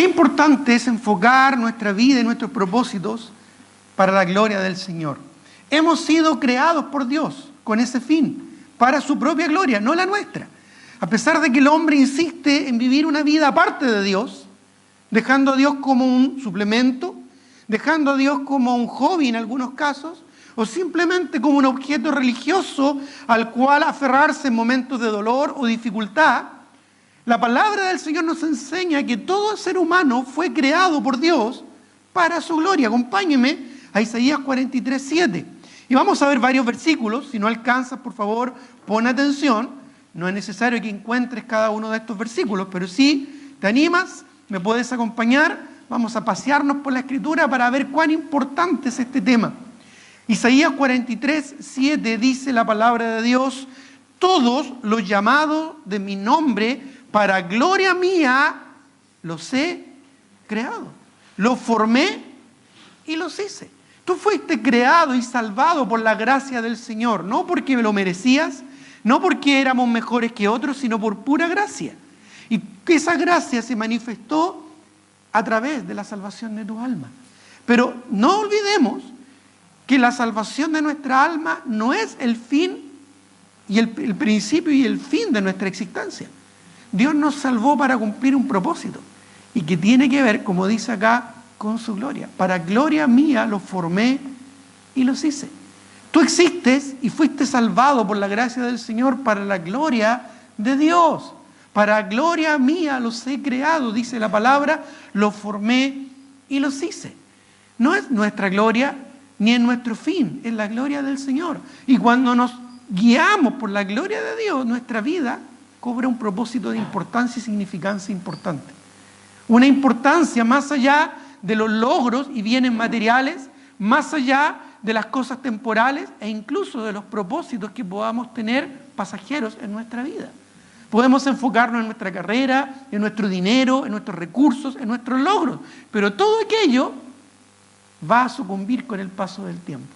Qué importante es enfocar nuestra vida y nuestros propósitos para la gloria del Señor. Hemos sido creados por Dios con ese fin, para su propia gloria, no la nuestra. A pesar de que el hombre insiste en vivir una vida aparte de Dios, dejando a Dios como un suplemento, dejando a Dios como un hobby en algunos casos, o simplemente como un objeto religioso al cual aferrarse en momentos de dolor o dificultad, la palabra del Señor nos enseña que todo ser humano fue creado por Dios para su gloria. Acompáñeme a Isaías 43:7. Y vamos a ver varios versículos. Si no alcanzas, por favor, pon atención. No es necesario que encuentres cada uno de estos versículos, pero si te animas, me puedes acompañar. Vamos a pasearnos por la Escritura para ver cuán importante es este tema. Isaías 43:7 dice la palabra de Dios: todos los llamados de mi nombre, para gloria mía, los he creado. Los formé y los hice. Tú fuiste creado y salvado por la gracia del Señor, no porque lo merecías, no porque éramos mejores que otros, sino por pura gracia. Y que esa gracia se manifestó a través de la salvación de tu alma. Pero no olvidemos que la salvación de nuestra alma no es el fin y el principio y el fin de nuestra existencia. Dios nos salvó para cumplir un propósito y que tiene que ver, como dice acá, con su gloria. Para gloria mía los formé y los hice. Tú existes y fuiste salvado por la gracia del Señor para la gloria de Dios. Para gloria mía los he creado, dice la palabra, los formé y los hice. No es nuestra gloria ni es nuestro fin, es la gloria del Señor. Y cuando nos guiamos por la gloria de Dios, nuestra vida cobra un propósito de importancia y significancia importante. Una importancia más allá de los logros y bienes materiales, más allá de las cosas temporales e incluso de los propósitos que podamos tener pasajeros en nuestra vida. Podemos enfocarnos en nuestra carrera, en nuestro dinero, en nuestros recursos, en nuestros logros, pero todo aquello va a sucumbir con el paso del tiempo.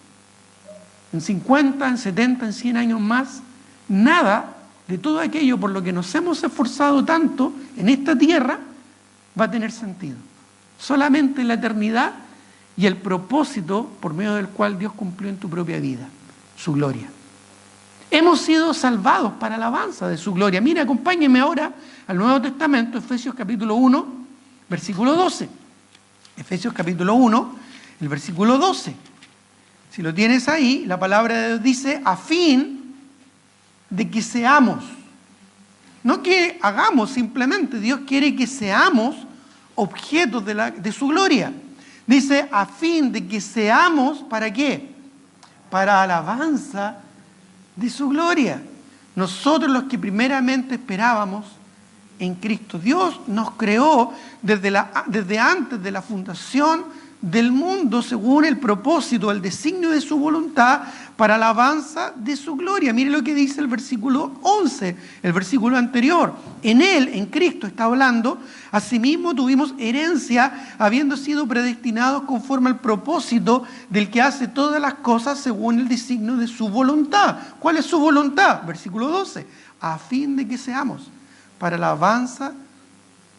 En 50, en 70, en 100 años más, nada de todo aquello por lo que nos hemos esforzado tanto en esta tierra va a tener sentido. Solamente la eternidad y el propósito por medio del cual Dios cumplió en tu propia vida, su gloria. Hemos sido salvados para alabanza de su gloria. Mira, acompáñenme ahora al Nuevo Testamento, Efesios capítulo 1, versículo 12. Efesios capítulo 1, el versículo 12. Si lo tienes ahí, la palabra de Dios dice: a fin de que seamos, no que hagamos simplemente, Dios quiere que seamos objetos de su gloria. Dice, a fin de que seamos, ¿para qué? Para alabanza de su gloria. Nosotros los que primeramente esperábamos en Cristo. Dios nos creó desde antes de la fundación del mundo según el propósito, el designio de su voluntad para alabanza de su gloria. Mire lo que dice el versículo 11, el versículo anterior. En Él, en Cristo está hablando, asimismo tuvimos herencia habiendo sido predestinados conforme al propósito del que hace todas las cosas según el designio de su voluntad. ¿Cuál es su voluntad? Versículo 12. A fin de que seamos para la alabanza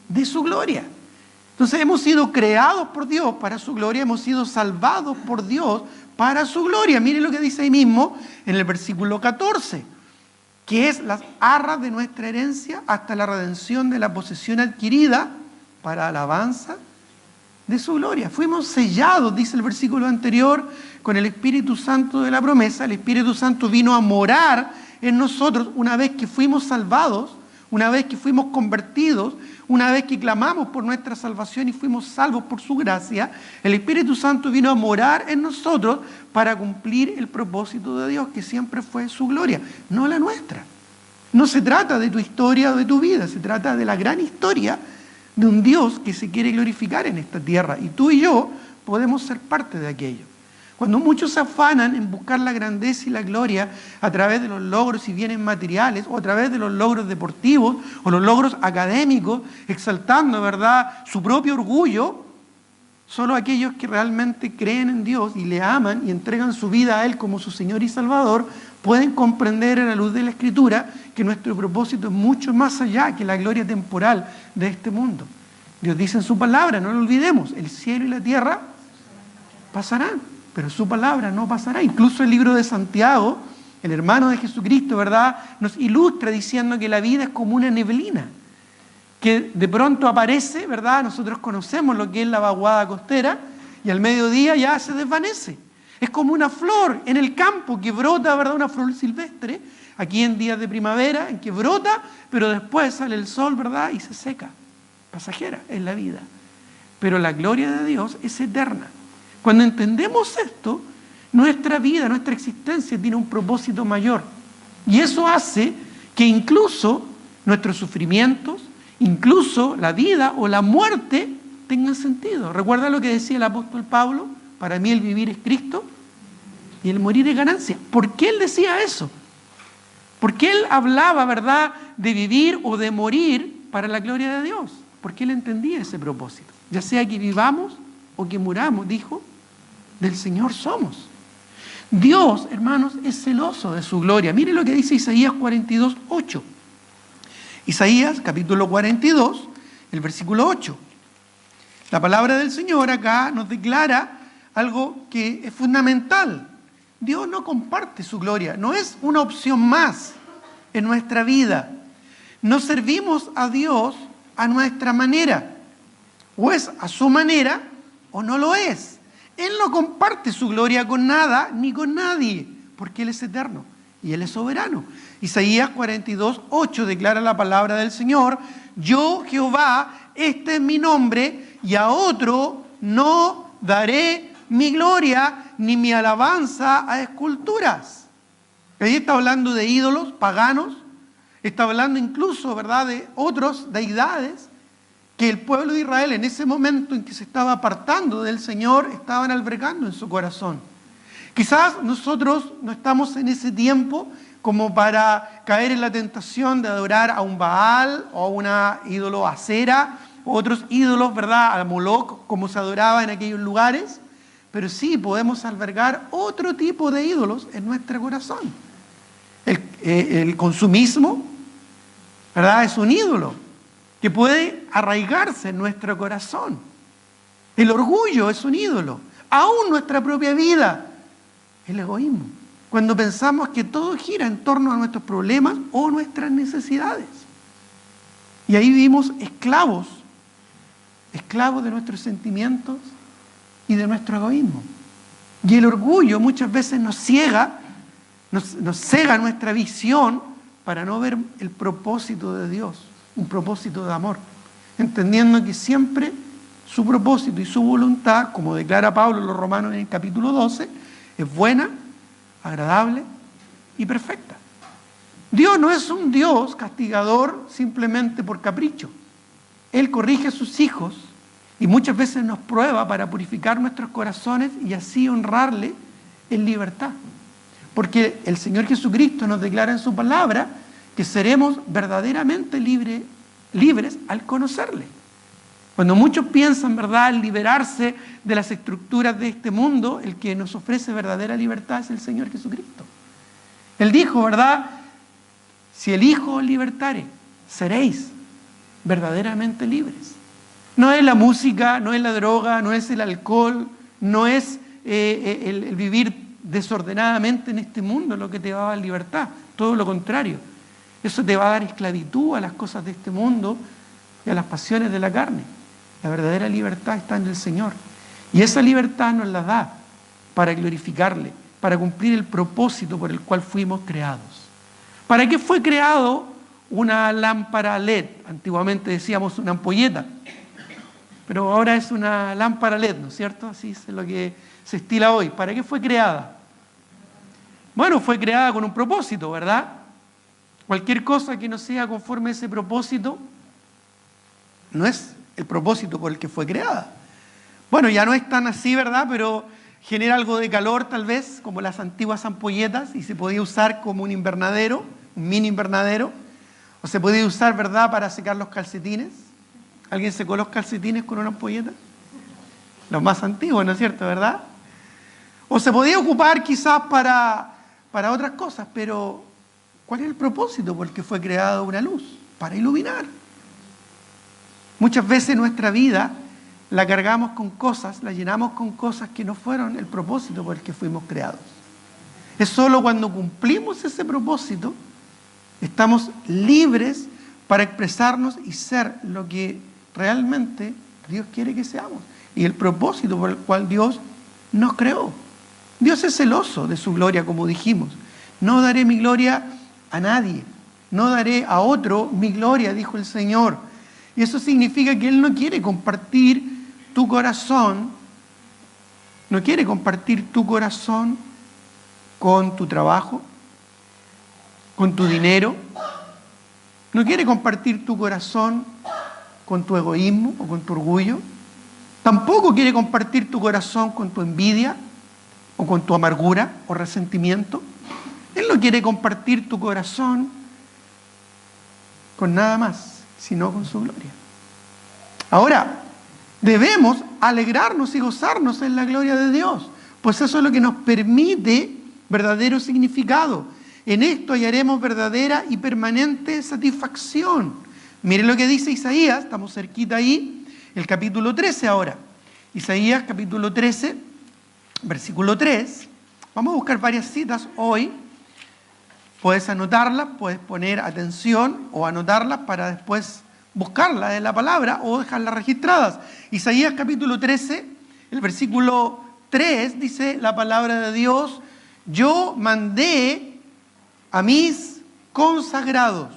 de su gloria. Entonces hemos sido creados por Dios para su gloria, hemos sido salvados por Dios para su gloria. Miren lo que dice ahí mismo en el versículo 14, que es las arras de nuestra herencia hasta la redención de la posesión adquirida para alabanza de su gloria. Fuimos sellados, dice el versículo anterior, con el Espíritu Santo de la promesa. El Espíritu Santo vino a morar en nosotros una vez que fuimos salvados, una vez que fuimos convertidos, una vez que clamamos por nuestra salvación y fuimos salvos por su gracia. El Espíritu Santo vino a morar en nosotros para cumplir el propósito de Dios, que siempre fue su gloria, no la nuestra. No se trata de tu historia o de tu vida, se trata de la gran historia de un Dios que se quiere glorificar en esta tierra. Y tú y yo podemos ser parte de aquello. Cuando muchos se afanan en buscar la grandeza y la gloria a través de los logros y bienes materiales, o a través de los logros deportivos, o los logros académicos, exaltando, ¿verdad?, su propio orgullo, solo aquellos que realmente creen en Dios y le aman y entregan su vida a Él como su Señor y Salvador, pueden comprender a la luz de la Escritura que nuestro propósito es mucho más allá que la gloria temporal de este mundo. Dios dice en su palabra, no lo olvidemos, el cielo y la tierra pasarán, pero su palabra no pasará. Incluso el libro de Santiago, el hermano de Jesucristo, ¿verdad?, nos ilustra diciendo que la vida es como una neblina, que de pronto aparece, ¿verdad? Nosotros conocemos lo que es la vaguada costera y al mediodía ya se desvanece. Es como una flor en el campo que brota, ¿verdad?, una flor silvestre, aquí en días de primavera, en que brota, pero después sale el sol, ¿verdad?, y se seca. Pasajera es la vida. Pero la gloria de Dios es eterna. Cuando entendemos esto, nuestra vida, nuestra existencia tiene un propósito mayor. Y eso hace que incluso nuestros sufrimientos, incluso la vida o la muerte tengan sentido. ¿Recuerda lo que decía el apóstol Pablo? Para mí el vivir es Cristo y el morir es ganancia. ¿Por qué él decía eso? Porque él hablaba, ¿verdad?, de vivir o de morir para la gloria de Dios. Porque él entendía ese propósito. Ya sea que vivamos o que muramos, dijo, del Señor somos. Dios, hermanos, es celoso de su gloria. Mire lo que dice Isaías 42:8. Isaías, capítulo 42, el versículo 8. La palabra del Señor acá nos declara algo que es fundamental. Dios no comparte su gloria, no es una opción más en nuestra vida. No servimos a Dios a nuestra manera. O es a su manera o no lo es. Él no comparte su gloria con nada ni con nadie, porque Él es eterno y Él es soberano. Isaías 42:8 declara la palabra del Señor: yo, Jehová, este es mi nombre, y a otro no daré mi gloria ni mi alabanza a esculturas. Ahí está hablando de ídolos paganos, está hablando incluso, ¿verdad?, de otras deidades que el pueblo de Israel en ese momento en que se estaba apartando del Señor estaban albergando en su corazón. Quizás nosotros no estamos en ese tiempo como para caer en la tentación de adorar a un Baal o a una ídolo Acera o otros ídolos, ¿verdad?, a Moloc, como se adoraba en aquellos lugares, pero sí podemos albergar otro tipo de ídolos en nuestro corazón. El consumismo, ¿verdad?, es un ídolo que puede arraigarse en nuestro corazón. El orgullo es un ídolo. Aún nuestra propia vida, el egoísmo. Cuando pensamos que todo gira en torno a nuestros problemas o nuestras necesidades. Y ahí vivimos esclavos de nuestros sentimientos y de nuestro egoísmo. Y el orgullo muchas veces nos ciega nuestra visión para no ver el propósito de Dios, un propósito de amor, entendiendo que siempre su propósito y su voluntad, como declara Pablo en los Romanos en el capítulo 12, es buena, agradable y perfecta. Dios no es un Dios castigador simplemente por capricho. Él corrige a sus hijos y muchas veces nos prueba para purificar nuestros corazones y así honrarle en libertad. Porque el Señor Jesucristo nos declara en su palabra que seremos verdaderamente libres al conocerle. Cuando muchos piensan, ¿verdad?, en liberarse de las estructuras de este mundo, el que nos ofrece verdadera libertad es el Señor Jesucristo. Él dijo, ¿verdad?, si el Hijo os libertare, seréis verdaderamente libres. No es la música, no es la droga, no es el alcohol, no es el vivir desordenadamente en este mundo lo que te va a dar libertad. Todo lo contrario. Eso te va a dar esclavitud a las cosas de este mundo y a las pasiones de la carne. La verdadera libertad está en el Señor. Y esa libertad nos la da para glorificarle, para cumplir el propósito por el cual fuimos creados. ¿Para qué fue creado una lámpara LED? Antiguamente decíamos una ampolleta, pero ahora es una lámpara LED, ¿no es cierto? Así es lo que se estila hoy. ¿Para qué fue creada? Bueno, fue creada con un propósito, ¿verdad? Cualquier cosa que no sea conforme a ese propósito no es el propósito por el que fue creada. Bueno, ya no es tan así, ¿verdad?, pero genera algo de calor tal vez, como las antiguas ampolletas, y se podía usar como un invernadero, un mini invernadero, o se podía usar, ¿verdad?, para secar los calcetines. ¿Alguien secó los calcetines con una ampolleta? Los más antiguos, ¿no es cierto, verdad? O se podía ocupar quizás para otras cosas, pero ¿cuál es el propósito por el que fue creada una luz? Para iluminar. Muchas veces nuestra vida la cargamos con cosas, la llenamos con cosas que no fueron el propósito por el que fuimos creados. Es solo cuando cumplimos ese propósito, estamos libres para expresarnos y ser lo que realmente Dios quiere que seamos. Y el propósito por el cual Dios nos creó. Dios es celoso de su gloria, como dijimos. No daré mi gloria a nadie. No daré a otro mi gloria, dijo el Señor. Y eso significa que Él no quiere compartir tu corazón. No quiere compartir tu corazón con tu trabajo, con tu dinero. No quiere compartir tu corazón con tu egoísmo o con tu orgullo. Tampoco quiere compartir tu corazón con tu envidia o con tu amargura o resentimiento. Él no quiere compartir tu corazón con nada más, sino con su gloria. Ahora, debemos alegrarnos y gozarnos en la gloria de Dios, pues eso es lo que nos permite verdadero significado. En esto hallaremos verdadera y permanente satisfacción. Miren lo que dice Isaías, estamos cerquita ahí, el capítulo 13 ahora. Isaías capítulo 13, versículo 3. Vamos a buscar varias citas hoy. Puedes anotarlas, puedes poner atención o anotarlas para después buscarlas en la palabra o dejarlas registradas. Isaías capítulo 13, el versículo 3 dice la palabra de Dios: yo mandé a mis consagrados,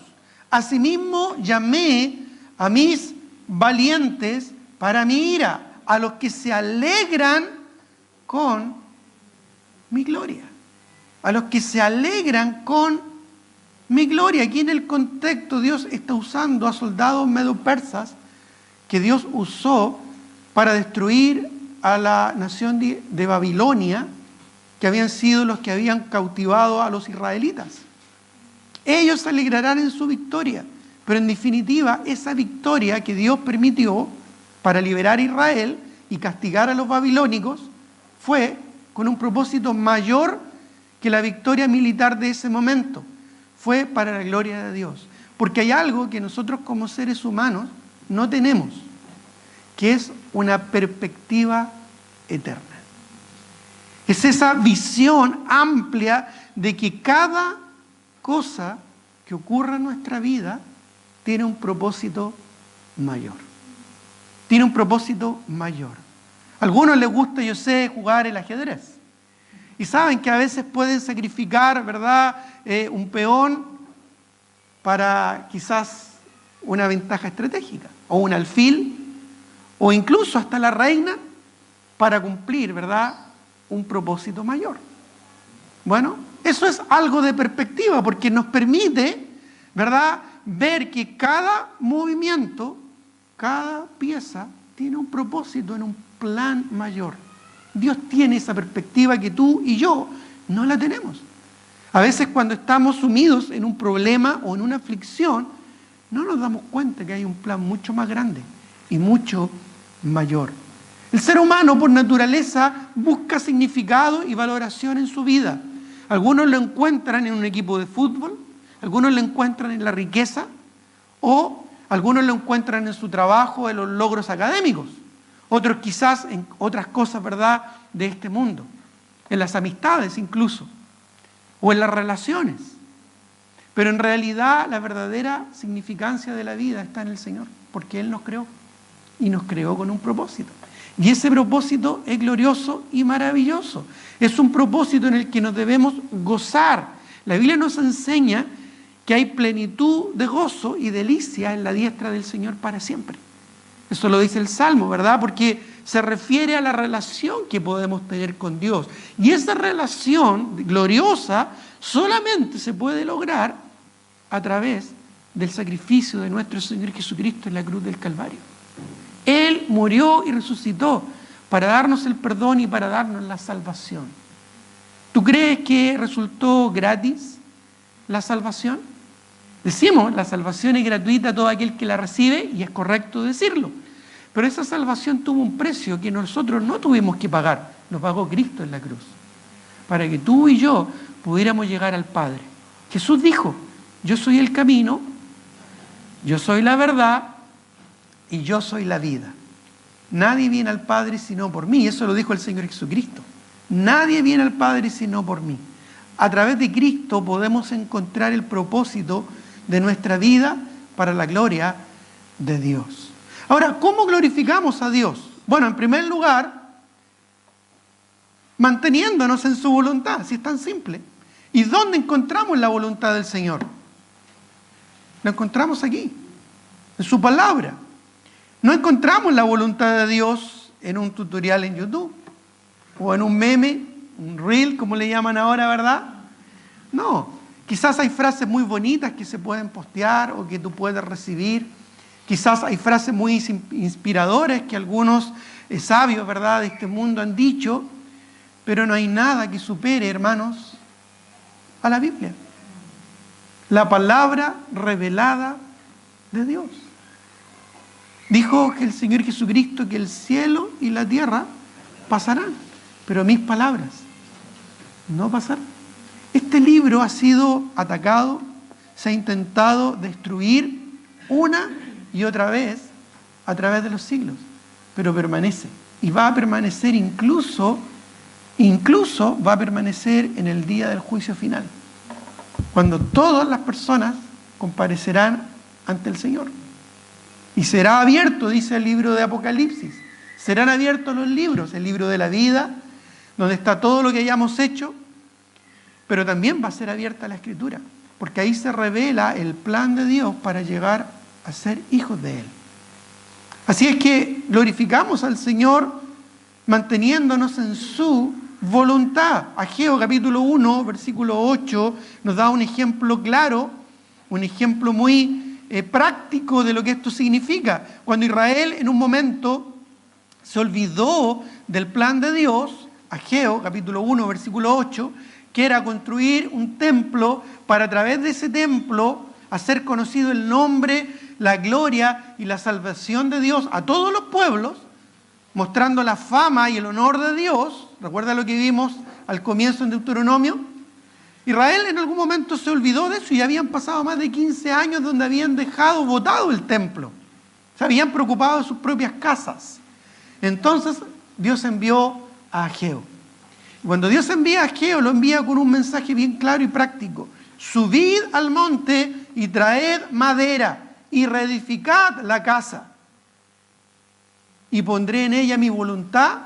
asimismo llamé a mis valientes para mi ira, a los que se alegran con mi gloria. A los que se alegran con mi gloria. Aquí en el contexto Dios está usando a soldados medo-persas que Dios usó para destruir a la nación de Babilonia, que habían sido los que habían cautivado a los israelitas. Ellos se alegrarán en su victoria, pero en definitiva esa victoria que Dios permitió para liberar a Israel y castigar a los babilónicos fue con un propósito mayor que la victoria militar de ese momento. Fue para la gloria de Dios. Porque hay algo que nosotros como seres humanos no tenemos, que es una perspectiva eterna. Es esa visión amplia de que cada cosa que ocurra en nuestra vida tiene un propósito mayor. Tiene un propósito mayor. A algunos les gusta, yo sé, jugar el ajedrez. Y saben que a veces pueden sacrificar, ¿verdad?, un peón para quizás una ventaja estratégica, o un alfil, o incluso hasta la reina para cumplir, ¿verdad?, un propósito mayor. Bueno, eso es algo de perspectiva, porque nos permite, ¿verdad?, ver que cada movimiento, cada pieza tiene un propósito en un plan mayor. Dios tiene esa perspectiva que tú y yo no la tenemos. A veces cuando estamos sumidos en un problema o en una aflicción, no nos damos cuenta que hay un plan mucho más grande y mucho mayor. El ser humano por naturaleza busca significado y valoración en su vida. Algunos lo encuentran en un equipo de fútbol, algunos lo encuentran en la riqueza o algunos lo encuentran en su trabajo, en los logros académicos. Otros quizás en otras cosas, ¿verdad?, de este mundo, en las amistades incluso, o en las relaciones. Pero en realidad la verdadera significancia de la vida está en el Señor, porque Él nos creó, y nos creó con un propósito. Y ese propósito es glorioso y maravilloso. Es un propósito en el que nos debemos gozar. La Biblia nos enseña que hay plenitud de gozo y delicia en la diestra del Señor para siempre. Eso lo dice el Salmo, ¿verdad? Porque se refiere a la relación que podemos tener con Dios. Y esa relación gloriosa solamente se puede lograr a través del sacrificio de nuestro Señor Jesucristo en la cruz del Calvario. Él murió y resucitó para darnos el perdón y para darnos la salvación. ¿Tú crees que resultó gratis la salvación? Decimos, la salvación es gratuita a todo aquel que la recibe, y es correcto decirlo. Pero esa salvación tuvo un precio que nosotros no tuvimos que pagar. Lo pagó Cristo en la cruz. Para que tú y yo pudiéramos llegar al Padre. Jesús dijo: yo soy el camino, yo soy la verdad y yo soy la vida. Nadie viene al Padre sino por mí. Eso lo dijo el Señor Jesucristo. Nadie viene al Padre sino por mí. A través de Cristo podemos encontrar el propósito de nuestra vida para la gloria de Dios. Ahora, ¿cómo glorificamos a Dios? Bueno, en primer lugar, manteniéndonos en su voluntad, si es tan simple. ¿Y dónde encontramos la voluntad del Señor? La encontramos aquí, en su palabra. No encontramos la voluntad de Dios en un tutorial en YouTube, o en un meme, un reel, como le llaman ahora, ¿verdad? No, quizás hay frases muy bonitas que se pueden postear o que tú puedes recibir. Quizás hay frases muy inspiradoras que algunos sabios, ¿verdad?, de este mundo han dicho, pero no hay nada que supere, hermanos, a la Biblia. La palabra revelada de Dios. Dijo el Señor Jesucristo que el cielo y la tierra pasarán, pero mis palabras no pasarán. Este libro ha sido atacado, se ha intentado destruir una y otra vez a través de los siglos, pero permanece y va a permanecer incluso va a permanecer en el día del juicio final, cuando todas las personas comparecerán ante el Señor. Y será abierto, dice el libro de Apocalipsis, serán abiertos los libros, el libro de la vida, donde está todo lo que hayamos hecho, pero también va a ser abierta la Escritura, porque ahí se revela el plan de Dios para llegar a ser hijos de Él. Así es que glorificamos al Señor manteniéndonos en su voluntad. Ageo capítulo 1, versículo 8, nos da un ejemplo claro, un ejemplo muy práctico de lo que esto significa. Cuando Israel en un momento se olvidó del plan de Dios, Ageo capítulo 1, versículo 8, que era construir un templo para a través de ese templo hacer conocido el nombre, la gloria y la salvación de Dios a todos los pueblos, mostrando la fama y el honor de Dios. ¿Recuerda lo que vimos al comienzo en Deuteronomio? Israel en algún momento se olvidó de eso y habían pasado más de 15 años donde habían dejado botado el templo. Se habían preocupado de sus propias casas. Entonces Dios envió a Ageo. Cuando Dios envía a Ageo, lo envía con un mensaje bien claro y práctico. Subid al monte y traed madera y reedificad la casa. Y pondré en ella mi voluntad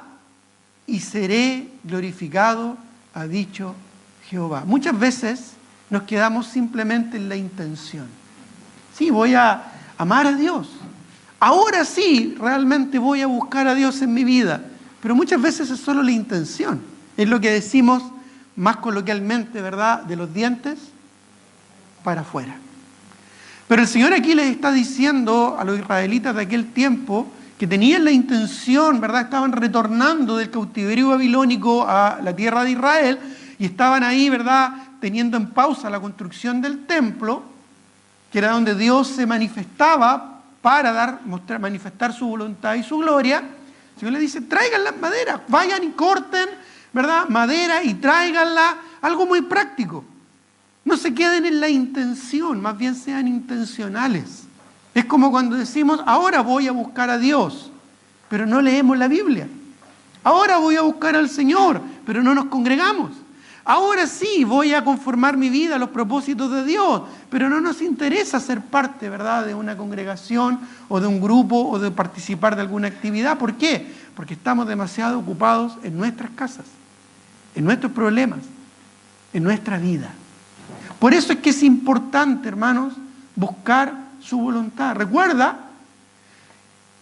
y seré glorificado, ha dicho Jehová. Muchas veces nos quedamos simplemente en la intención. Sí, voy a amar a Dios. Ahora sí, realmente voy a buscar a Dios en mi vida. Pero muchas veces es solo la intención. Es lo que decimos más coloquialmente, ¿verdad?, de los dientes para afuera. Pero el Señor aquí les está diciendo a los israelitas de aquel tiempo que tenían la intención, ¿verdad?, estaban retornando del cautiverio babilónico a la tierra de Israel y estaban ahí, ¿verdad?, teniendo en pausa la construcción del templo, que era donde Dios se manifestaba para manifestar su voluntad y su gloria. El Señor les dice, traigan las maderas, vayan y corten, ¿verdad?, madera y tráiganla, algo muy práctico. No se queden en la intención, más bien sean intencionales. Es como cuando decimos, ahora voy a buscar a Dios, pero no leemos la Biblia. Ahora voy a buscar al Señor, pero no nos congregamos. Ahora sí voy a conformar mi vida a los propósitos de Dios, pero no nos interesa ser parte, ¿verdad?, de una congregación o de un grupo o de participar de alguna actividad. ¿Por qué? Porque estamos demasiado ocupados en nuestras casas, en nuestros problemas, en nuestra vida. Por eso es que es importante, hermanos, buscar su voluntad. Recuerda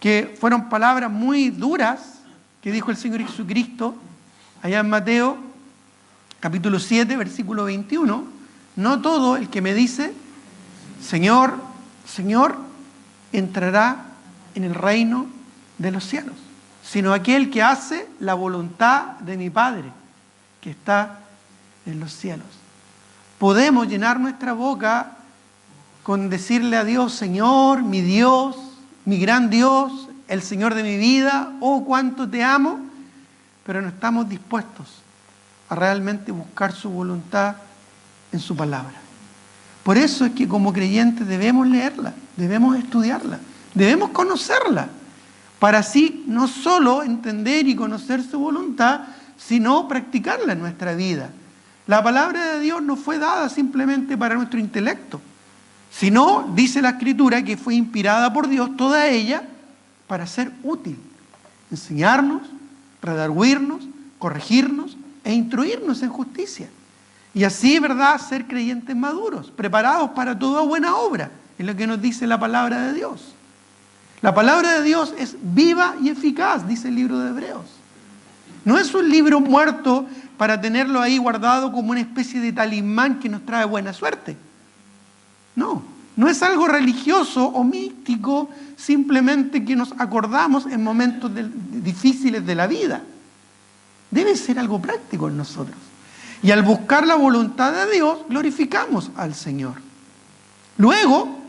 que fueron palabras muy duras que dijo el Señor Jesucristo allá en Mateo capítulo 7, versículo 21. No todo el que me dice, Señor, Señor, entrará en el reino de los cielos, sino aquel que hace la voluntad de mi Padre, que está en los cielos. Podemos llenar nuestra boca con decirle a Dios, Señor, mi gran Dios, el Señor de mi vida, oh, cuánto te amo, pero no estamos dispuestos a realmente buscar su voluntad en su palabra. Por eso es que como creyentes debemos leerla, debemos estudiarla, Debemos conocerla para así no solo entender y conocer su voluntad, sino practicarla en nuestra vida. La palabra de Dios no fue dada simplemente para nuestro intelecto, sino, dice la Escritura, que fue inspirada por Dios, toda ella, para ser útil, enseñarnos, redarguirnos, corregirnos e instruirnos en justicia. Y así, ¿verdad?, ser creyentes maduros, preparados para toda buena obra, es lo que nos dice la palabra de Dios. La palabra de Dios es viva y eficaz, dice el libro de Hebreos. No es un libro muerto para tenerlo ahí guardado como una especie de talismán que nos trae buena suerte. No, no es algo religioso o místico simplemente que nos acordamos en momentos difíciles de la vida. Debe ser algo práctico en nosotros. Y al buscar la voluntad de Dios, glorificamos al Señor. Luego,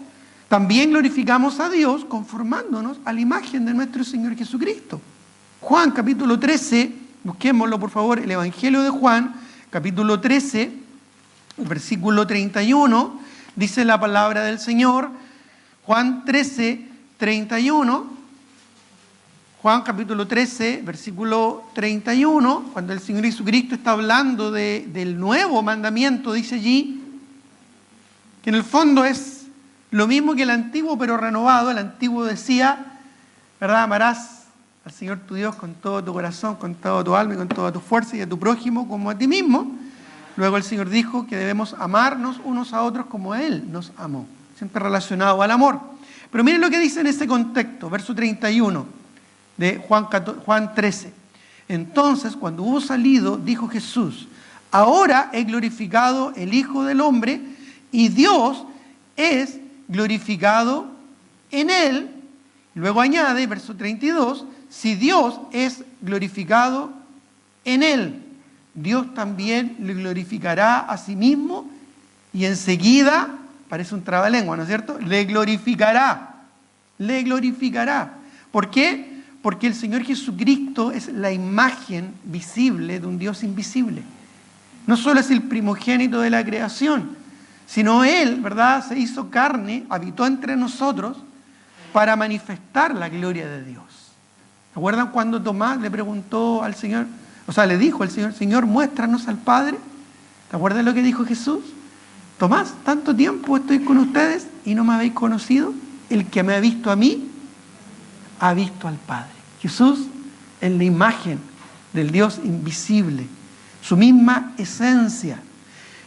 también glorificamos a Dios conformándonos a la imagen de nuestro Señor Jesucristo. Juan capítulo 13, busquémoslo por favor, el Evangelio de Juan, capítulo 13, el versículo 31, dice la palabra del Señor. Juan 13, 31. Juan capítulo 13, versículo 31, cuando el Señor Jesucristo está hablando del nuevo mandamiento, dice allí, que en el fondo es lo mismo que el antiguo, pero renovado. El antiguo decía, ¿verdad?, amarás al Señor tu Dios con todo tu corazón, con toda tu alma y con toda tu fuerza, y a tu prójimo como a ti mismo. Luego el Señor dijo que debemos amarnos unos a otros como Él nos amó, siempre relacionado al amor. Pero miren lo que dice en ese contexto, verso 31 de Juan 13. Entonces, cuando hubo salido, dijo Jesús, ahora he glorificado el Hijo del Hombre y Dios es glorificado en Él. Luego añade, verso 32, si Dios es glorificado en Él, Dios también le glorificará a sí mismo y enseguida, parece un trabalengua, ¿no es cierto?, le glorificará. Le glorificará. ¿Por qué? Porque el Señor Jesucristo es la imagen visible de un Dios invisible. No solo es el primogénito de la creación, sino Él, ¿verdad?, se hizo carne, habitó entre nosotros para manifestar la gloria de Dios. ¿Se acuerdan cuando Tomás le preguntó al Señor, le dijo al Señor, Señor, muéstranos al Padre? ¿Te acuerdas lo que dijo Jesús? Tomás, tanto tiempo estoy con ustedes y no me habéis conocido. El que me ha visto a mí, ha visto al Padre. Jesús es la imagen del Dios invisible, su misma esencia.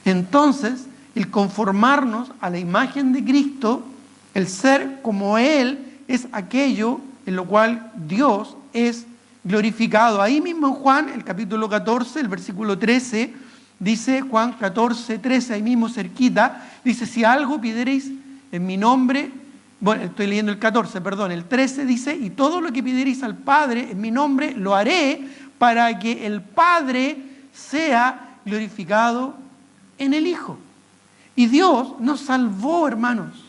Entonces, el conformarnos a la imagen de Cristo, el ser como Él, es aquello en lo cual Dios es glorificado. Ahí mismo en Juan, el capítulo 14, el versículo 13, dice Juan 14, 13, ahí mismo cerquita, dice, si algo pidierais en mi nombre, bueno, estoy leyendo el 14, perdón, el 13 dice, y todo lo que pidierais al Padre en mi nombre, lo haré para que el Padre sea glorificado en el Hijo. Y Dios nos salvó, hermanos,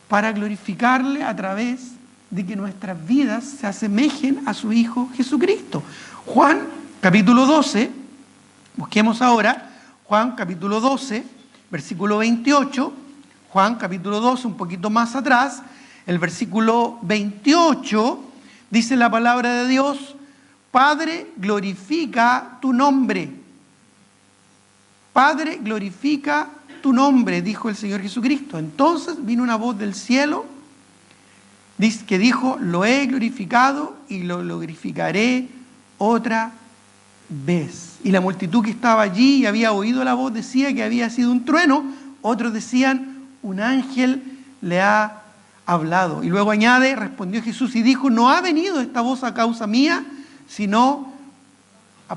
para glorificarle a través de que nuestras vidas se asemejen a su Hijo Jesucristo. Juan capítulo 12, busquemos ahora, Juan capítulo 12, versículo 28, Juan capítulo 12, un poquito más atrás, el versículo 28, dice la palabra de Dios, Padre, glorifica tu nombre. Padre, glorifica tu nombre, dijo el Señor Jesucristo. Entonces vino una voz del cielo que dijo, lo he glorificado y lo glorificaré otra vez. Y la multitud que estaba allí y había oído la voz decía que había sido un trueno, otros decían, un ángel le ha hablado. Y luego añade, respondió Jesús y dijo, no ha venido esta voz a causa mía, sino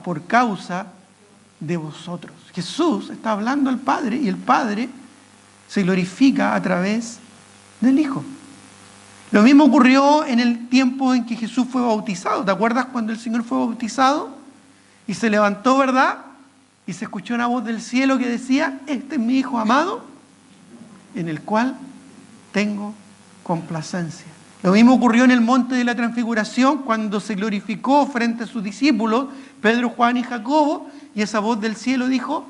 por causa de vosotros. Jesús está hablando al Padre y el Padre se glorifica a través del Hijo. Lo mismo ocurrió en el tiempo en que Jesús fue bautizado. ¿Te acuerdas cuando el Señor fue bautizado? Y se levantó, ¿verdad? Y se escuchó una voz del cielo que decía, este es mi Hijo amado, en el cual tengo complacencia. Lo mismo ocurrió en el monte de la transfiguración, cuando se glorificó frente a sus discípulos, Pedro, Juan y Jacobo, y esa voz del cielo dijo,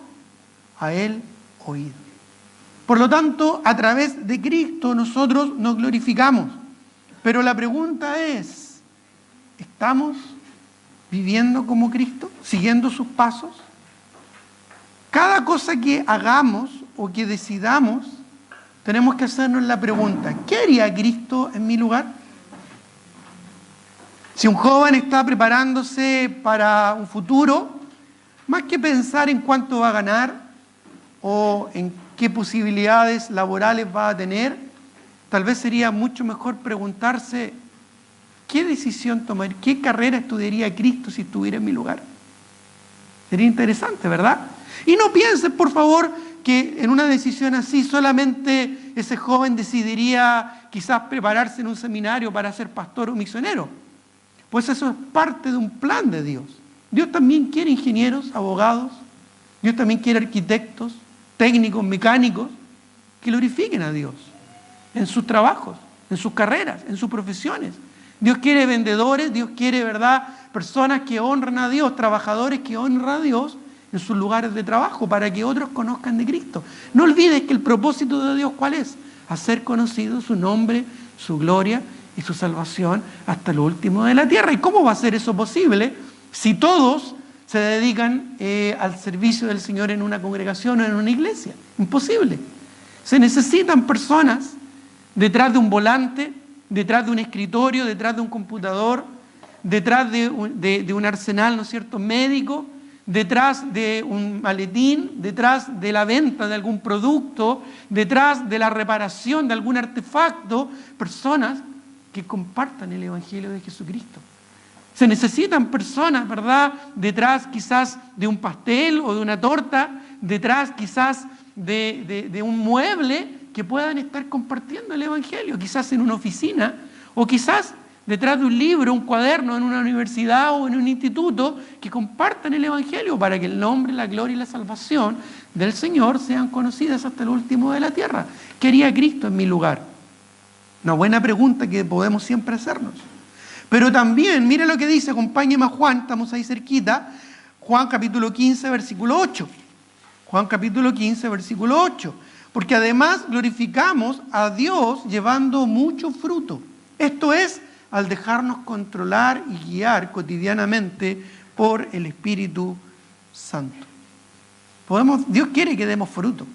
a él oíd. Por lo tanto, a través de Cristo nosotros nos glorificamos. Pero la pregunta es, ¿estamos viviendo como Cristo? ¿Siguiendo sus pasos? Cada cosa que hagamos o que decidamos, tenemos que hacernos la pregunta, ¿qué haría Cristo en mi lugar? Si un joven está preparándose para un futuro, más que pensar en cuánto va a ganar o en qué posibilidades laborales va a tener, tal vez sería mucho mejor preguntarse qué decisión tomar, qué carrera estudiaría Cristo si estuviera en mi lugar. Sería interesante, ¿verdad? Y no piensen, por favor, que en una decisión así solamente ese joven decidiría quizás prepararse en un seminario para ser pastor o misionero. Pues eso es parte de un plan de Dios. Dios también quiere ingenieros, abogados, Dios también quiere arquitectos, técnicos, mecánicos, que glorifiquen a Dios en sus trabajos, en sus carreras, en sus profesiones. Dios quiere vendedores, Dios quiere, ¿verdad?, personas que honran a Dios, trabajadores que honran a Dios en sus lugares de trabajo para que otros conozcan de Cristo. No olvides que el propósito de Dios, ¿cuál es? Hacer conocido su nombre, su gloria y su salvación hasta lo último de la tierra. ¿Y cómo va a ser eso posible si todos se dedican al servicio del Señor en una congregación o en una iglesia? Imposible. Se necesitan personas detrás de un volante, detrás de un escritorio, detrás de un computador, detrás de un arsenal, ¿no es cierto?, médico, detrás de un maletín, detrás de la venta de algún producto, detrás de la reparación de algún artefacto, personas que compartan el Evangelio de Jesucristo. Se necesitan personas, ¿verdad?, detrás quizás de un pastel o de una torta, detrás quizás de un mueble que puedan estar compartiendo el Evangelio, quizás en una oficina o quizás detrás de un libro, un cuaderno en una universidad o en un instituto, que compartan el Evangelio para que el nombre, la gloria y la salvación del Señor sean conocidas hasta el último de la tierra. ¿Qué haría Cristo en mi lugar? Una buena pregunta que podemos siempre hacernos. Pero también, mire lo que dice, acompáñeme a Juan, estamos ahí cerquita, Juan capítulo 15, versículo 8. Juan capítulo 15, versículo 8. Porque además glorificamos a Dios llevando mucho fruto. Esto es, al dejarnos controlar y guiar cotidianamente por el Espíritu Santo. Dios quiere que demos fruto.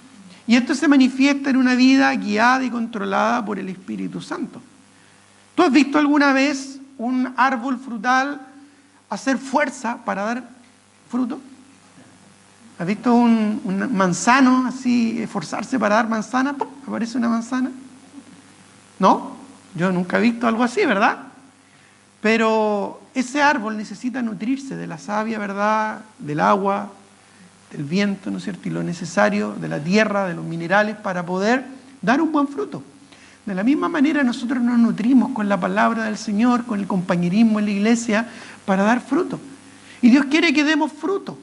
Y esto se manifiesta en una vida guiada y controlada por el Espíritu Santo. ¿Tú has visto alguna vez un árbol frutal hacer fuerza para dar fruto? ¿Has visto un manzano así esforzarse para dar manzana? ¡Pum! ¿Aparece una manzana? ¿No? Yo nunca he visto algo así, ¿verdad? Pero ese árbol necesita nutrirse de la savia, ¿verdad?, del agua, del viento, ¿no es cierto?, y lo necesario de la tierra, de los minerales, para poder dar un buen fruto. De la misma manera nosotros nos nutrimos con la palabra del Señor, con el compañerismo en la iglesia, para dar fruto. Y Dios quiere que demos fruto.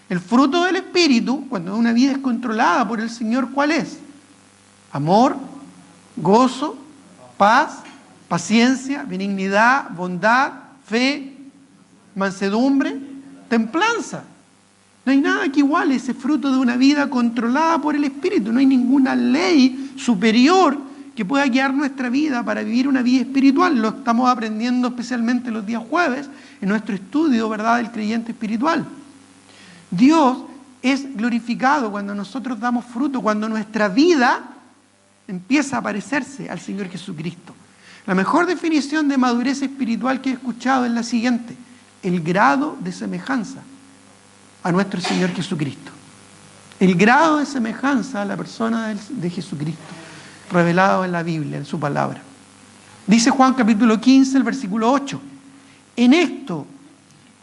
El fruto del Espíritu, cuando una vida es controlada por el Señor, ¿cuál es? Amor, gozo, paz, paciencia, benignidad, bondad, fe, mansedumbre, templanza. No hay nada que iguale ese fruto de una vida controlada por el Espíritu. No hay ninguna ley superior que pueda guiar nuestra vida para vivir una vida espiritual. Lo estamos aprendiendo especialmente los días jueves en nuestro estudio, ¿verdad?, del creyente espiritual. Dios es glorificado cuando nosotros damos fruto, cuando nuestra vida empieza a parecerse al Señor Jesucristo. La mejor definición de madurez espiritual que he escuchado es la siguiente: el grado de semejanza a nuestro Señor Jesucristo. El grado de semejanza a la persona de Jesucristo, revelado en la Biblia, en su palabra. Dice Juan capítulo 15, el versículo 8. En esto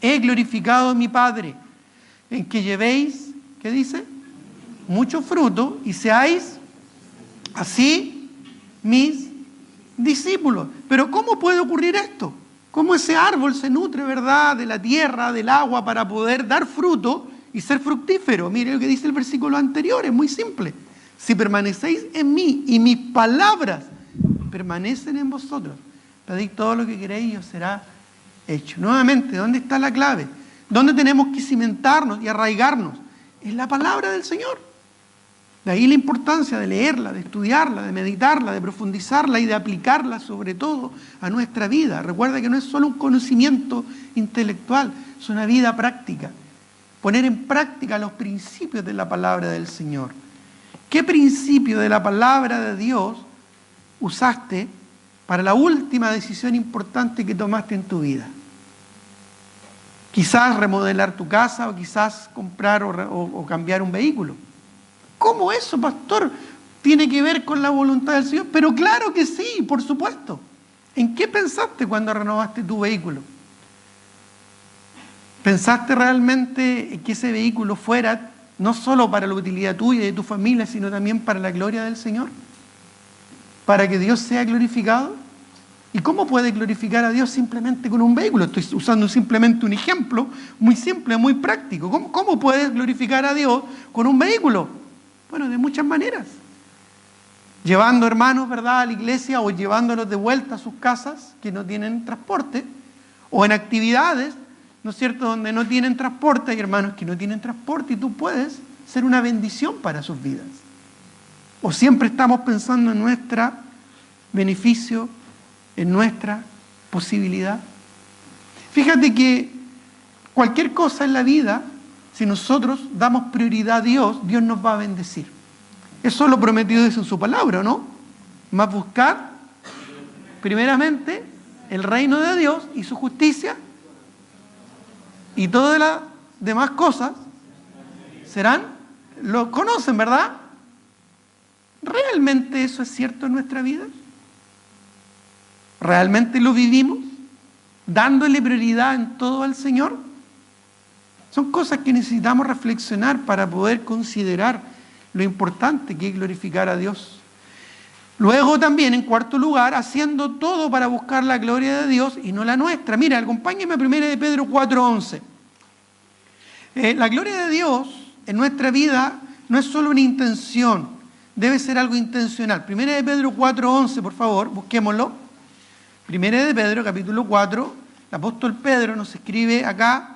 he glorificado a mi Padre, en que llevéis, ¿qué dice? Mucho fruto y seáis así mis discípulos. Pero ¿cómo puede ocurrir esto? ¿Cómo ese árbol se nutre, verdad, de la tierra, del agua, para poder dar fruto y ser fructífero? Mire lo que dice el versículo anterior, es muy simple. Si permanecéis en mí y mis palabras permanecen en vosotros, pedid todo lo que queréis y os será hecho. Nuevamente, ¿dónde está la clave? ¿Dónde tenemos que cimentarnos y arraigarnos? En la palabra del Señor. De ahí la importancia de leerla, de estudiarla, de meditarla, de profundizarla y de aplicarla sobre todo a nuestra vida. Recuerda que no es solo un conocimiento intelectual, es una vida práctica. Poner en práctica los principios de la palabra del Señor. ¿Qué principio de la palabra de Dios usaste para la última decisión importante que tomaste en tu vida? Quizás remodelar tu casa, o quizás comprar o cambiar un vehículo. ¿Cómo eso, pastor, tiene que ver con la voluntad del Señor? Pero claro que sí, por supuesto. ¿En qué pensaste cuando renovaste tu vehículo? ¿Pensaste realmente que ese vehículo fuera no solo para la utilidad tuya y de tu familia, sino también para la gloria del Señor? ¿Para que Dios sea glorificado? ¿Y cómo puedes glorificar a Dios simplemente con un vehículo? Estoy usando simplemente un ejemplo muy simple, muy práctico. ¿Cómo puedes glorificar a Dios con un vehículo? Bueno, de muchas maneras. Llevando hermanos, ¿verdad?, a la iglesia, o llevándolos de vuelta a sus casas que no tienen transporte, o en actividades, ¿no es cierto?, donde no tienen transporte. Hay hermanos que no tienen transporte y tú puedes ser una bendición para sus vidas. O siempre estamos pensando en nuestro beneficio, en nuestra posibilidad. Fíjate que cualquier cosa en la vida, si nosotros damos prioridad a Dios, Dios nos va a bendecir. Eso lo prometió Dios en su palabra, ¿no? Más buscar primeramente el reino de Dios y su justicia, y todas las demás cosas serán, lo conocen, ¿verdad? ¿Realmente eso es cierto en nuestra vida? ¿Realmente lo vivimos? ¿Dándole prioridad en todo al Señor? Son cosas que necesitamos reflexionar para poder considerar lo importante que es glorificar a Dios. Luego también, en cuarto lugar, haciendo todo para buscar la gloria de Dios y no la nuestra. Mira, acompáñame a 1 de Pedro 4:11. La gloria de Dios en nuestra vida no es solo una intención, debe ser algo intencional. 1 de Pedro 4:11, por favor, busquémoslo. 1 de Pedro, capítulo 4, el apóstol Pedro nos escribe acá,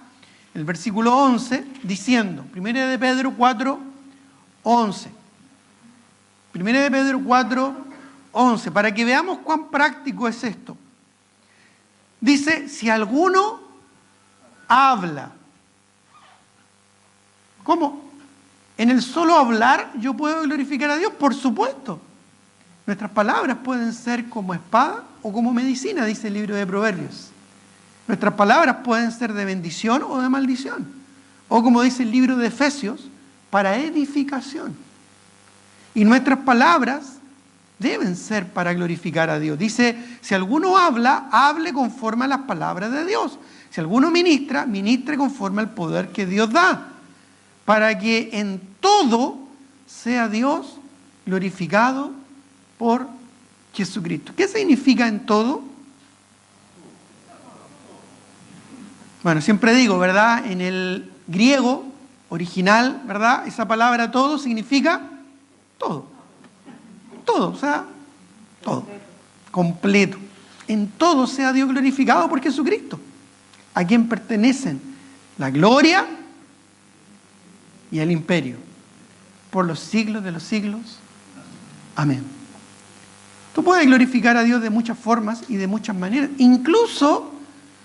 el versículo 11, diciendo, 1 de Pedro 4:11. 1 de Pedro 4:11, para que veamos cuán práctico es esto. Dice, si alguno habla. ¿Cómo? En el solo hablar yo puedo glorificar a Dios, por supuesto. Nuestras palabras pueden ser como espada o como medicina, dice el libro de Proverbios. Nuestras palabras pueden ser de bendición o de maldición. O como dice el libro de Efesios, para edificación. Y nuestras palabras deben ser para glorificar a Dios. Dice, si alguno habla, hable conforme a las palabras de Dios. Si alguno ministra, ministre conforme al poder que Dios da. Para que en todo sea Dios glorificado por Jesucristo. ¿Qué significa en todo? Bueno, siempre digo, ¿verdad? En el griego original, ¿verdad? Esa palabra todo significa todo. Todo, o sea, todo. Completo. En todo sea Dios glorificado por Jesucristo, a quien pertenecen la gloria y el imperio por los siglos de los siglos. Amén. Tú puedes glorificar a Dios de muchas formas y de muchas maneras, incluso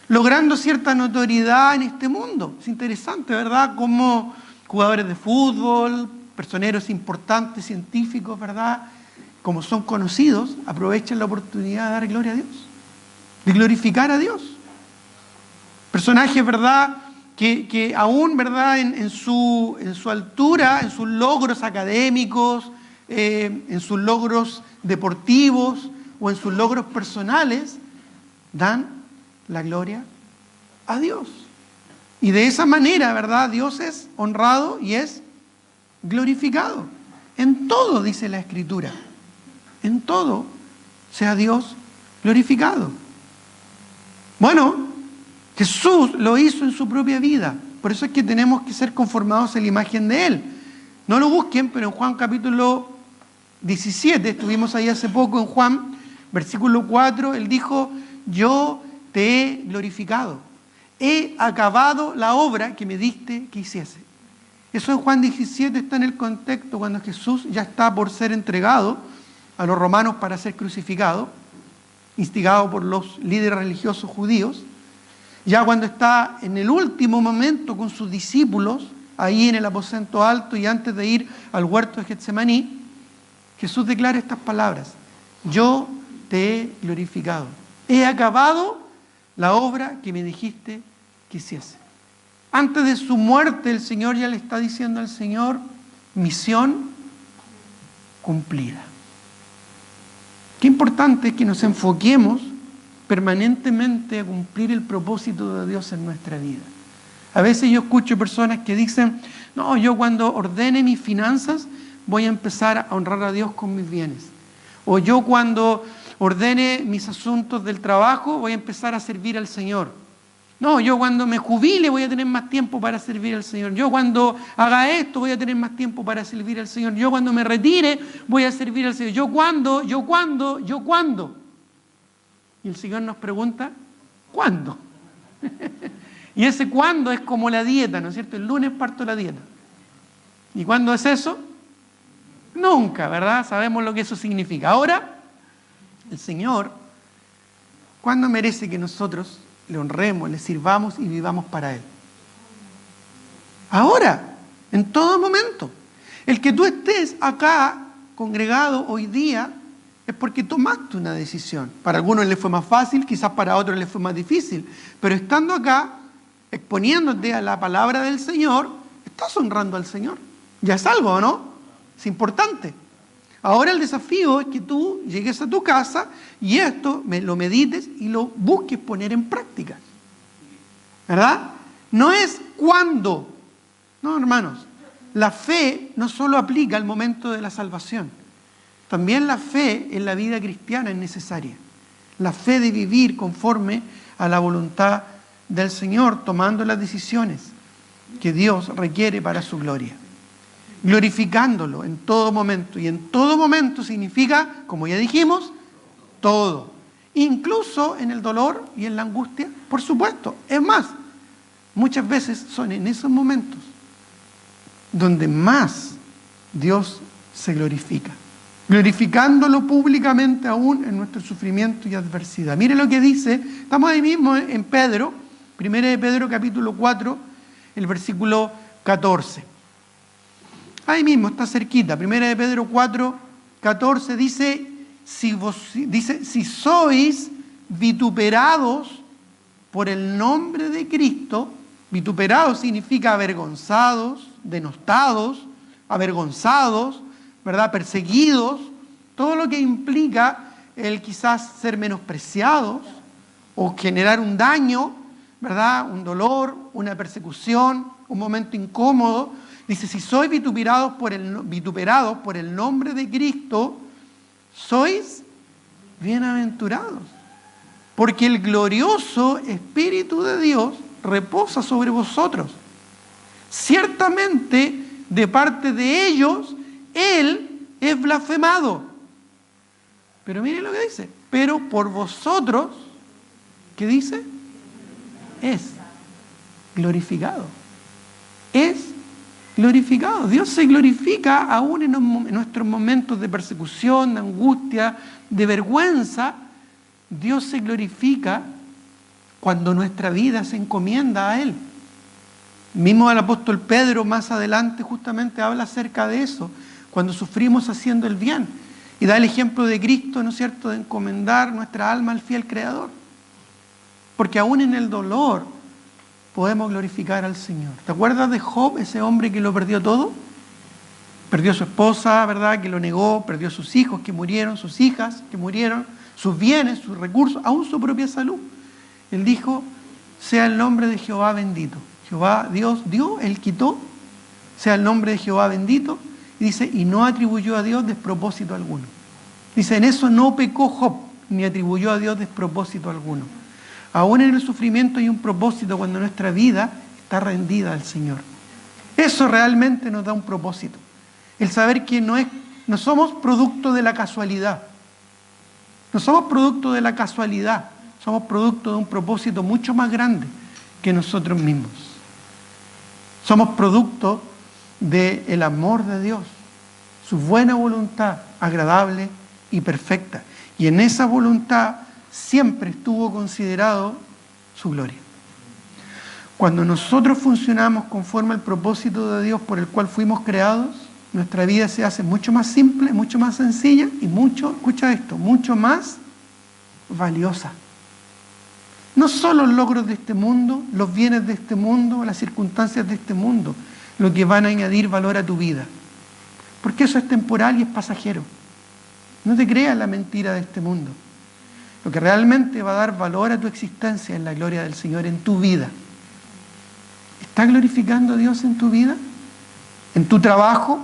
logrando cierta notoriedad en este mundo. Es interesante, ¿verdad? Como jugadores de fútbol, personeros importantes, científicos, ¿verdad? Como son conocidos, aprovechan la oportunidad de dar gloria a Dios, de glorificar a Dios. Personajes, ¿verdad?, que aún, ¿verdad?, en su altura, en sus logros académicos, en sus logros deportivos o en sus logros personales, dan la gloria a Dios. Y de esa manera, ¿verdad?, Dios es honrado y es glorificado. En todo, dice la Escritura, en todo sea Dios glorificado. Bueno, Jesús lo hizo en su propia vida. Por eso es que tenemos que ser conformados a la imagen de Él. No lo busquen, pero en Juan capítulo 17, estuvimos ahí hace poco en Juan, versículo 4, Él dijo, yo te he glorificado, he acabado la obra que me diste que hiciese. Eso en Juan 17 está en el contexto cuando Jesús ya está por ser entregado a los romanos para ser crucificado, instigado por los líderes religiosos judíos. Ya cuando está en el último momento con sus discípulos, ahí en el aposento alto y antes de ir al huerto de Getsemaní, Jesús declara estas palabras: yo te he glorificado, he acabado la obra que me dijiste que hiciese. Antes de su muerte, el Señor ya le está diciendo al Señor: misión cumplida. Qué importante es que nos enfoquemos permanentemente a cumplir el propósito de Dios en nuestra vida. A veces yo escucho personas que dicen: no, yo cuando ordene mis finanzas voy a empezar a honrar a Dios con mis bienes. O yo cuando ordene mis asuntos del trabajo voy a empezar a servir al Señor. No, yo cuando me jubile voy a tener más tiempo para servir al Señor. Yo cuando haga esto voy a tener más tiempo para servir al Señor. Yo cuando me retire voy a servir al Señor. Yo cuando. Y el Señor nos pregunta: ¿cuándo? Y ese cuándo es como la dieta, ¿no es cierto? El lunes parto la dieta. ¿Y cuándo es eso? Nunca, ¿verdad? Sabemos lo que eso significa. Ahora, el Señor, ¿cuándo merece que nosotros le honremos, le sirvamos y vivamos para Él? Ahora, en todo momento. El que tú estés acá congregado hoy día es porque tomaste una decisión. Para algunos les fue más fácil, quizás para otros les fue más difícil, pero estando acá, exponiéndote a la palabra del Señor, estás honrando al Señor. Ya es algo, ¿no? Es importante. Ahora el desafío es que tú llegues a tu casa y esto lo medites y lo busques poner en práctica. ¿Verdad? No es cuándo. No, hermanos. La fe no solo aplica al momento de la salvación. También la fe en la vida cristiana es necesaria. La fe de vivir conforme a la voluntad del Señor, tomando las decisiones que Dios requiere para su gloria. Glorificándolo en todo momento. Y en todo momento significa, como ya dijimos, todo. Incluso en el dolor y en la angustia, por supuesto. Es más, muchas veces son en esos momentos donde más Dios se glorifica. Glorificándolo públicamente aún en nuestro sufrimiento y adversidad. Mire lo que dice, estamos ahí mismo en Pedro, 1 de Pedro capítulo 4, el versículo 14. Ahí mismo, está cerquita. 1 de Pedro 4, 14 dice, si sois vituperados por el nombre de Cristo, vituperados significa avergonzados, denostados, avergonzados, ¿verdad? Perseguidos, todo lo que implica el quizás ser menospreciados o generar un daño, ¿verdad? Un dolor, una persecución, un momento incómodo. Dice, si sois vituperados por el nombre de Cristo, sois bienaventurados, porque el glorioso Espíritu de Dios reposa sobre vosotros. Ciertamente, de parte de ellos, Él es blasfemado. Pero miren lo que dice, pero por vosotros, ¿qué dice? Es glorificado. Es glorificado. Dios se glorifica aún en nuestros momentos de persecución, de angustia, de vergüenza. Dios se glorifica cuando nuestra vida se encomienda a Él. Mismo el apóstol Pedro más adelante justamente habla acerca de eso, cuando sufrimos haciendo el bien. Y da el ejemplo de Cristo, ¿no es cierto?, de encomendar nuestra alma al fiel Creador. Porque aún en el dolor podemos glorificar al Señor. ¿Te acuerdas de Job, ese hombre que lo perdió todo? Perdió a su esposa, ¿verdad?, que lo negó, perdió a sus hijos que murieron, sus hijas que murieron, sus bienes, sus recursos, aún su propia salud. Él dijo, sea el nombre de Jehová bendito. Jehová, Dios dio, Él quitó, sea el nombre de Jehová bendito. Y dice, y no atribuyó a Dios despropósito alguno. Dice, en eso no pecó Job, ni atribuyó a Dios despropósito alguno. Aún en el sufrimiento hay un propósito cuando nuestra vida está rendida al Señor. Eso realmente nos da un propósito. El saber que no somos producto de la casualidad. No somos producto de la casualidad. Somos producto de un propósito mucho más grande que nosotros mismos. Somos producto del amor de Dios, su buena voluntad, agradable y perfecta. Y en esa voluntad siempre estuvo considerado su gloria. Cuando nosotros funcionamos conforme al propósito de Dios por el cual fuimos creados, nuestra vida se hace mucho más simple, mucho más sencilla y escucha esto, mucho más valiosa. No solo los logros de este mundo, los bienes de este mundo, las circunstancias de este mundo, lo que van a añadir valor a tu vida. Porque eso es temporal y es pasajero. No te creas la mentira de este mundo. Lo que realmente va a dar valor a tu existencia es la gloria del Señor en tu vida. ¿Estás glorificando a Dios en tu vida? ¿En tu trabajo?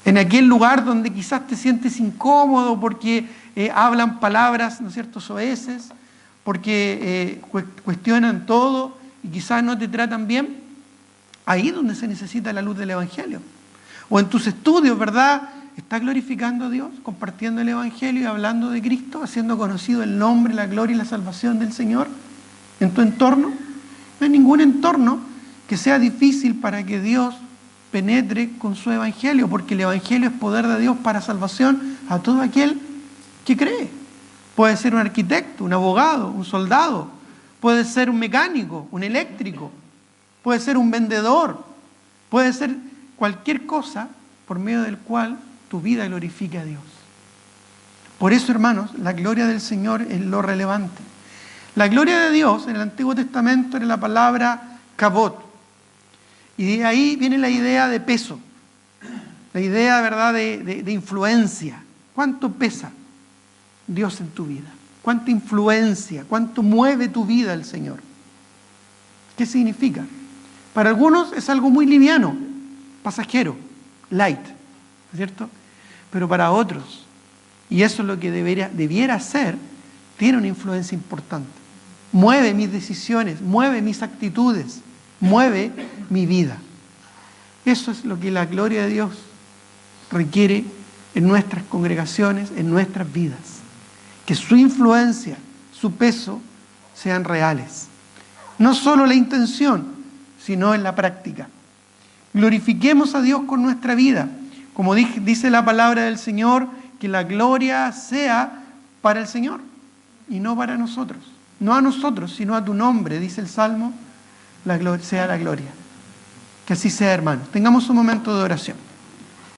¿En aquel lugar donde quizás te sientes incómodo porque hablan palabras, ¿no es cierto?, soeces, porque cuestionan todo y quizás no te tratan bien? Ahí es donde se necesita la luz del Evangelio. O en tus estudios, ¿verdad? ¿Estás glorificando a Dios, compartiendo el Evangelio y hablando de Cristo, haciendo conocido el nombre, la gloria y la salvación del Señor en tu entorno? No hay ningún entorno que sea difícil para que Dios penetre con su Evangelio, porque el Evangelio es poder de Dios para salvación a todo aquel que cree. Puede ser un arquitecto, un abogado, un soldado, puede ser un mecánico, un eléctrico, puede ser un vendedor, puede ser cualquier cosa por medio del cual tu vida glorifique a Dios. Por eso, hermanos, la gloria del Señor es lo relevante. La gloria de Dios en el Antiguo Testamento era la palabra kabod. Y de ahí viene la idea de peso, la idea, ¿verdad?, de influencia. ¿Cuánto pesa Dios en tu vida? ¿Cuánta influencia? ¿Cuánto mueve tu vida el Señor? ¿Qué significa? Para algunos es algo muy liviano, pasajero, light, ¿no es cierto? Pero para otros, y eso es lo que debiera ser, tiene una influencia importante. Mueve mis decisiones, mueve mis actitudes, mueve mi vida. Eso es lo que la gloria de Dios requiere en nuestras congregaciones, en nuestras vidas. Que su influencia, su peso, sean reales. No solo la intención, sino en la práctica. Glorifiquemos a Dios con nuestra vida. Como dice la palabra del Señor, que la gloria sea para el Señor y no para nosotros. No a nosotros, sino a tu nombre, dice el Salmo, sea la gloria. Que así sea, hermanos. Tengamos un momento de oración.